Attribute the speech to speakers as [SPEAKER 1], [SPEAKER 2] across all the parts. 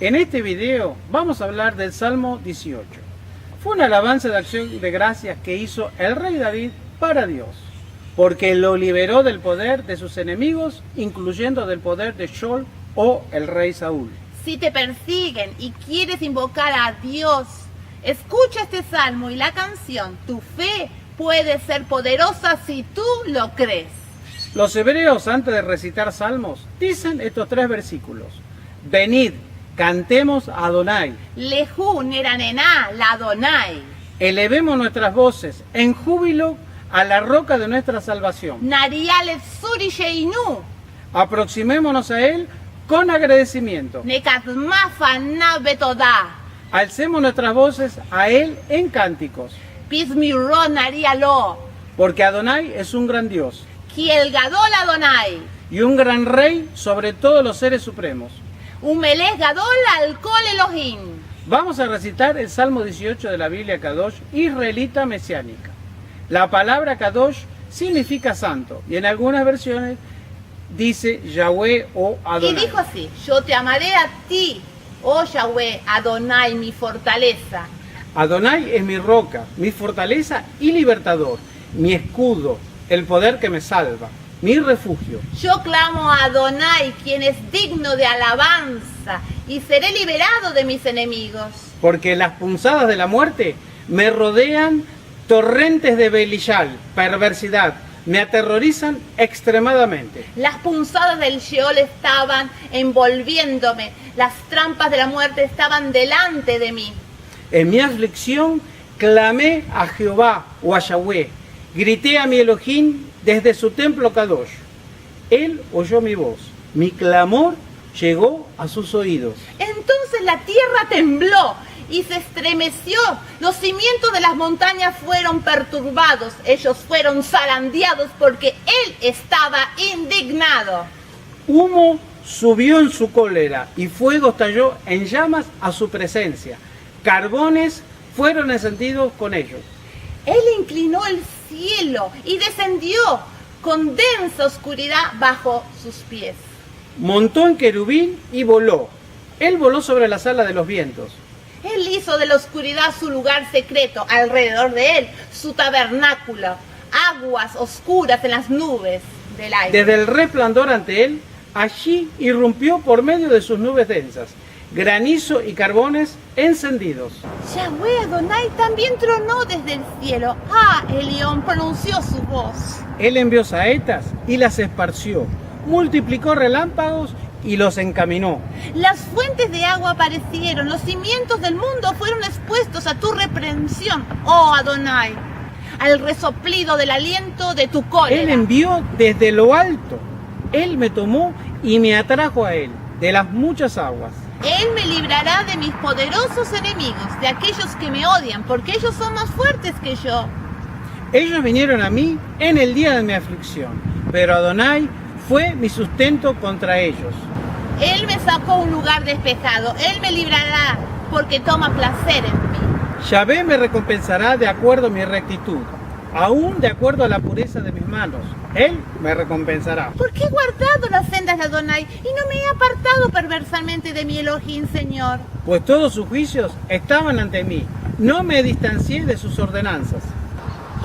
[SPEAKER 1] En este video vamos a hablar del Salmo 18. Fue una alabanza de acción de gracias que hizo el rey David para Dios, porque lo liberó del poder de sus enemigos, incluyendo del poder de Saúl o el rey Saúl.
[SPEAKER 2] Si te persiguen y quieres invocar a Dios, escucha este salmo y la canción. Tu fe puede ser poderosa si tú lo crees.
[SPEAKER 1] Los hebreos, antes de recitar salmos, dicen estos 3 versículos. Venid, cantemos a Adonai.
[SPEAKER 2] Lehu neranena la Adonai.
[SPEAKER 1] Elevemos nuestras voces en júbilo a la roca de nuestra salvación.
[SPEAKER 2] Narialet suri sheinu.
[SPEAKER 1] Aproximémonos a él con agradecimiento.
[SPEAKER 2] Nekatmafa na betoda.
[SPEAKER 1] Alcemos nuestras voces a él en cánticos.
[SPEAKER 2] Pismiro narialo.
[SPEAKER 1] Porque Adonai es un gran Dios
[SPEAKER 2] Kiel gadol Adonai.
[SPEAKER 1] y un gran rey sobre todos los seres supremos.
[SPEAKER 2] Umelech gadol al kol Elohim.
[SPEAKER 1] Vamos a recitar el Salmo 18 de la Biblia Kadosh israelita mesiánica. La palabra Kadosh significa santo y en algunas versiones dice Yahweh o
[SPEAKER 2] Y
[SPEAKER 1] Adonai.
[SPEAKER 2] dijo así: yo te amaré a ti, oh Yahweh, Adonai, mi fortaleza.
[SPEAKER 1] Adonai es mi roca, mi fortaleza y libertador, mi escudo, el poder que me salva, mi refugio.
[SPEAKER 2] Yo clamo a Adonai, quien es digno de alabanza, y seré liberado de mis enemigos.
[SPEAKER 1] Porque las punzadas de la muerte me rodean, torrentes de Belishal, perversidad, me aterrorizan extremadamente.
[SPEAKER 2] Las punzadas del Sheol estaban envolviéndome, las trampas de la muerte estaban delante de mí.
[SPEAKER 1] En mi aflicción clamé a Jehová o a Yahweh, grité a mi Elohim desde su templo Kadosh. Él oyó mi voz, mi clamor llegó a sus oídos.
[SPEAKER 2] Entonces la tierra tembló y se estremeció. Los cimientos de las montañas fueron perturbados. Ellos fueron zarandeados porque él estaba indignado.
[SPEAKER 1] Humo subió en su cólera y fuego estalló en llamas a su presencia. Carbones fueron encendidos con ellos.
[SPEAKER 2] Él inclinó el cielo y descendió con densa oscuridad bajo sus pies.
[SPEAKER 1] Montó en querubín y voló. Él voló sobre la sala de los vientos.
[SPEAKER 2] Él hizo de la oscuridad su lugar secreto, alrededor de él su tabernáculo, aguas oscuras en las nubes del aire.
[SPEAKER 1] Desde el resplandor ante él, allí irrumpió por medio de sus nubes densas, granizo y carbones encendidos.
[SPEAKER 2] Yahweh Adonai también tronó desde el cielo. Ah, Elión pronunció su voz.
[SPEAKER 1] Él envió saetas y las esparció, multiplicó relámpagos y los encaminó.
[SPEAKER 2] Las fuentes de agua aparecieron, los cimientos del mundo fueron expuestos a tu reprensión, oh Adonai, al resoplido del aliento de tu cólera.
[SPEAKER 1] Él envió desde lo alto. Él me tomó y me atrajo a él, de las muchas aguas.
[SPEAKER 2] Él me librará de mis poderosos enemigos, de aquellos que me odian, porque ellos son más fuertes que yo.
[SPEAKER 1] Ellos vinieron a mí en el día de mi aflicción, pero Adonai fue mi sustento contra ellos.
[SPEAKER 2] Él me sacó a un lugar despejado, él me librará, porque toma placer en mí.
[SPEAKER 1] Yahvé me recompensará de acuerdo a mi rectitud, aún de acuerdo a la pureza de mis manos. Él me recompensará.
[SPEAKER 2] Porque he guardado las sendas de Adonai y no me he apartado perversamente de mi Elohim, Señor.
[SPEAKER 1] Pues todos sus juicios estaban ante mí, no me distancié de sus ordenanzas.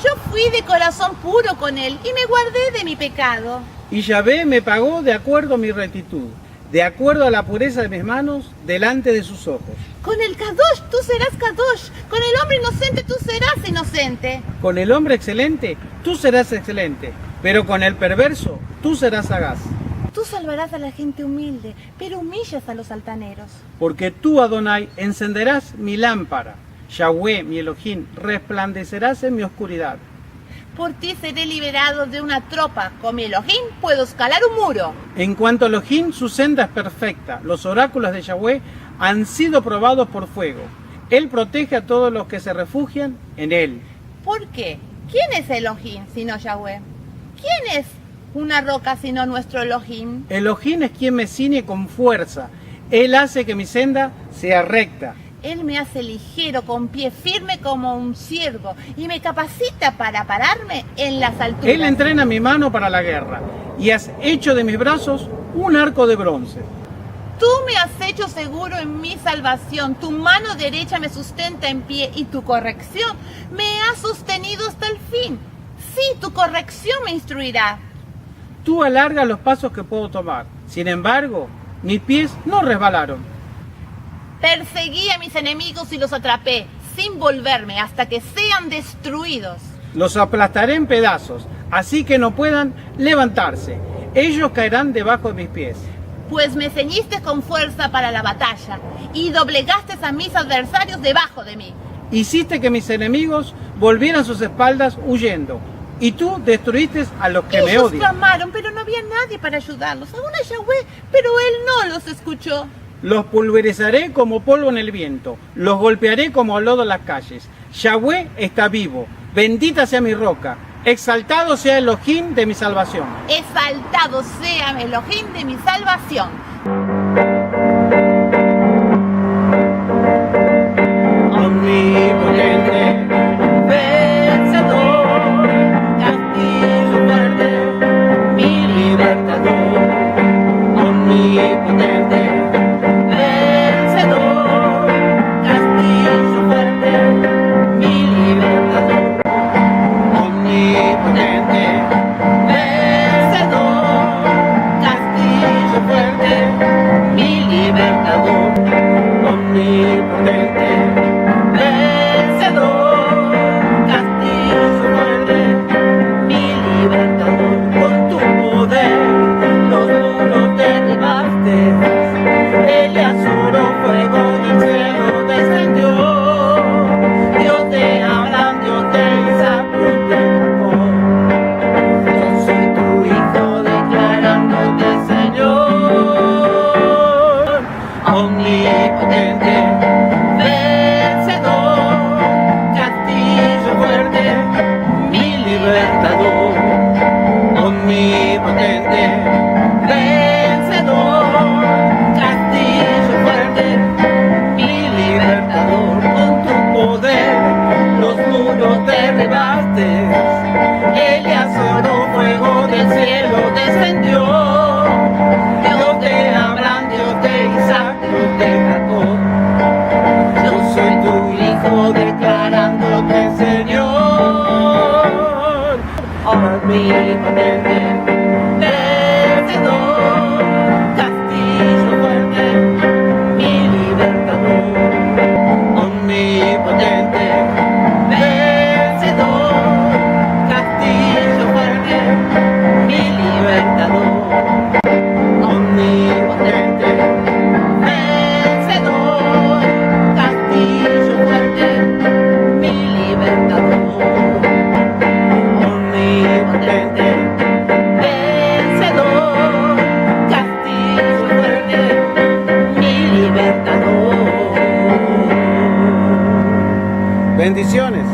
[SPEAKER 2] Yo fui de corazón puro con él y me guardé de mi pecado.
[SPEAKER 1] Y Yahvé me pagó de acuerdo a mi rectitud, de acuerdo a la pureza de mis manos, delante de sus ojos.
[SPEAKER 2] Con el Kadosh tú serás Kadosh, con el hombre inocente tú serás inocente.
[SPEAKER 1] Con el hombre excelente, tú serás excelente, pero con el perverso, tú serás sagaz.
[SPEAKER 2] Tú salvarás a la gente humilde, pero humillas a los altaneros.
[SPEAKER 1] Porque tú, Adonai, encenderás mi lámpara. Yahweh, mi Elohim, resplandecerás en mi oscuridad.
[SPEAKER 2] Por ti seré liberado de una tropa. Con mi Elohim puedo escalar un muro.
[SPEAKER 1] En cuanto a Elohim, su senda es perfecta. Los oráculos de Yahweh han sido probados por fuego. Él protege a todos los que se refugian en él.
[SPEAKER 2] ¿Por qué? ¿Quién es Elohim sino Yahweh? ¿Quién es una roca sino nuestro Elohim?
[SPEAKER 1] Elohim es quien me ciñe con fuerza. Él hace que mi senda sea recta.
[SPEAKER 2] Él me hace ligero, con pie firme como un ciervo, y me capacita para pararme en las alturas.
[SPEAKER 1] Él entrena mi mano para la guerra, y has hecho de mis brazos un arco de bronce.
[SPEAKER 2] Tú me has hecho seguro en mi salvación, tu mano derecha me sustenta en pie y tu corrección me ha sostenido hasta el fin. Sí, tu corrección me instruirá.
[SPEAKER 1] Tú alargas los pasos que puedo tomar. Sin embargo, mis pies no resbalaron.
[SPEAKER 2] Perseguí a mis enemigos y los atrapé, sin volverme hasta que sean destruidos.
[SPEAKER 1] Los aplastaré en pedazos, así que no puedan levantarse. Ellos caerán debajo de mis pies.
[SPEAKER 2] Pues me ceñiste con fuerza para la batalla y doblegaste a mis adversarios debajo de mí.
[SPEAKER 1] Hiciste que mis enemigos volvieran sus espaldas huyendo, y tú destruiste a los que me
[SPEAKER 2] Ellos
[SPEAKER 1] odian.
[SPEAKER 2] clamaron, pero no había nadie para ayudarlos. Aún a Yahweh, pero él no los escuchó.
[SPEAKER 1] Los pulverizaré como polvo en el viento, los golpearé como lodo en las calles. Yahweh está vivo, bendita sea mi roca, exaltado sea Elohim de mi salvación.
[SPEAKER 2] Exaltado sea Elohim de mi salvación.
[SPEAKER 1] Omnipotente, vencedor, castillo fuerte, mi libertador. Omnipotente, vencedor, castillo fuerte, mi libertador. Omnipotente, vencedor, castillo fuerte, mi libertador. Omnipotente, vencedor, castillo fuerte, mi libertador. Con tu poder los muros derribaste, el azuro fuego del cielo descendió. Dios de Abraham, Dios de Isaac, Dios de Jacob. Yo soy tu hijo declarándote Señor. Omnipotente, vencedor, castillo fuerte, mi libertador. Omnipotente, vencedor, castillo fuerte, mi libertador. Con tu poder los muros derribaste, el azoro fuego del cielo descendió. Dios de Abraham, Dios de Isaac, Dios de Jacob. Yo soy tu hijo declarándote Señor. Omnipotente, vencedor, castillo fuerte, mi libertador. Omnipotente, vencedor, castillo fuerte, mi libertador. Omnipotente, vencedor, castillo fuerte, mi libertador. Omnipotente, vencedor, castillo fuerte, mi libertador. Bendiciones.